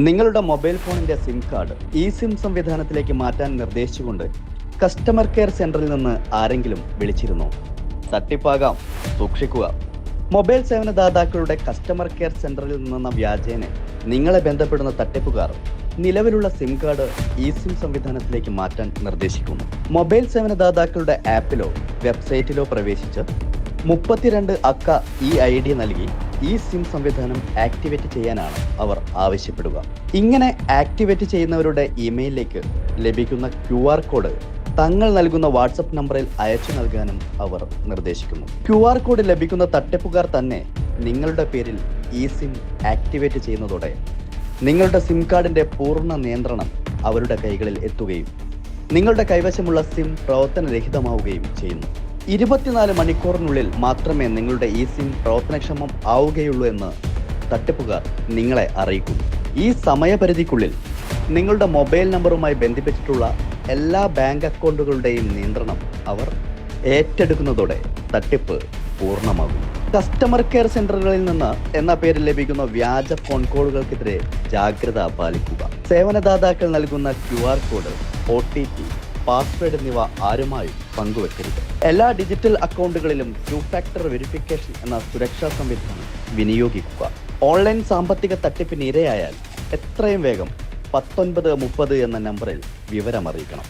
നിങ്ങളുടെ മൊബൈൽ ഫോണിന്റെ SIM card E SIM സംവിധാനത്തിലേക്ക് മാറ്റാൻ നിർദ്ദേശിച്ചുകൊണ്ട് കസ്റ്റമർ കെയർ സെന്ററിൽ നിന്ന് ആരെങ്കിലും വിളിച്ചിരുന്നോ? തട്ടിപ്പാകാം, സൂക്ഷിക്കുക. മൊബൈൽ സേവനദാതാക്കളുടെ കസ്റ്റമർ കെയർ സെന്ററിൽ നിന്നെന്ന വ്യാജേന നിങ്ങളെ ബന്ധപ്പെടുന്ന തട്ടിപ്പുകാർ നിലവിലുള്ള സിം കാർഡ് ഇ സിം സംവിധാനത്തിലേക്ക് മാറ്റാൻ നിർദ്ദേശിക്കുന്നു. മൊബൈൽ സേവനദാതാക്കളുടെ ആപ്പിലോ വെബ്സൈറ്റിലോ പ്രവേശിച്ച് 32 അക്ക ID നൽകി ഈ സിം സംവിധാനം ആക്ടിവേറ്റ് ചെയ്യാനാണ് അവർ ആവശ്യപ്പെടുക. ഇങ്ങനെ ആക്ടിവേറ്റ് ചെയ്യുന്നവരുടെ ഇമെയിലിലേക്ക് ലഭിക്കുന്ന QR കോഡ് തങ്ങൾ നൽകുന്ന വാട്സപ്പ് നമ്പറിൽ അയച്ചു നൽകാനും അവർ നിർദ്ദേശിക്കുന്നു. QR കോഡ് ലഭിക്കുന്ന തട്ടിപ്പുകാർ തന്നെ നിങ്ങളുടെ പേരിൽ ഈ സിം ആക്ടിവേറ്റ് ചെയ്യുന്നതോടെ നിങ്ങളുടെ സിം കാർഡിന്റെ പൂർണ്ണ നിയന്ത്രണം അവരുടെ കൈകളിൽ എത്തുകയും നിങ്ങളുടെ കൈവശമുള്ള സിം പ്രവർത്തനരഹിതമാവുകയും ചെയ്യുന്നു. 24 മണിക്കൂറിനുള്ളിൽ മാത്രമേ നിങ്ങളുടെ ഈ സിം പ്രവർത്തനക്ഷമം ആവുകയുള്ളൂ എന്ന് തട്ടിപ്പുകാർ നിങ്ങളെ അറിയിക്കുന്നു. ഈ സമയപരിധിക്കുള്ളിൽ നിങ്ങളുടെ മൊബൈൽ നമ്പറുമായി ബന്ധിപ്പിച്ചിട്ടുള്ള എല്ലാ ബാങ്ക് അക്കൗണ്ടുകളുടെയും നിയന്ത്രണം അവർ ഏറ്റെടുക്കുന്നതോടെ തട്ടിപ്പ് പൂർണ്ണമാകും. കസ്റ്റമർ കെയർ സെന്ററുകളിൽ നിന്ന് എന്ന പേരിൽ ലഭിക്കുന്ന വ്യാജ ഫോൺ കോളുകൾക്കെതിരെ ജാഗ്രത പാലിക്കുക. സേവനദാതാക്കൾ നൽകുന്ന QR കോഡ്, OTP, പാസ്വേഡ് എന്നിവ ആരുമായും പങ്കുവെക്കരുത്. എല്ലാ ഡിജിറ്റൽ അക്കൗണ്ടുകളിലും 2 ഫാക്ടർ വെരിഫിക്കേഷൻ എന്ന സുരക്ഷാ സംവിധാനം വിനിയോഗിക്കുക. ഓൺലൈൻ സാമ്പത്തിക തട്ടിപ്പിന് ഇരയായാൽ എത്രയും വേഗം 1930 എന്ന നമ്പറിൽ വിവരമറിയിക്കണം.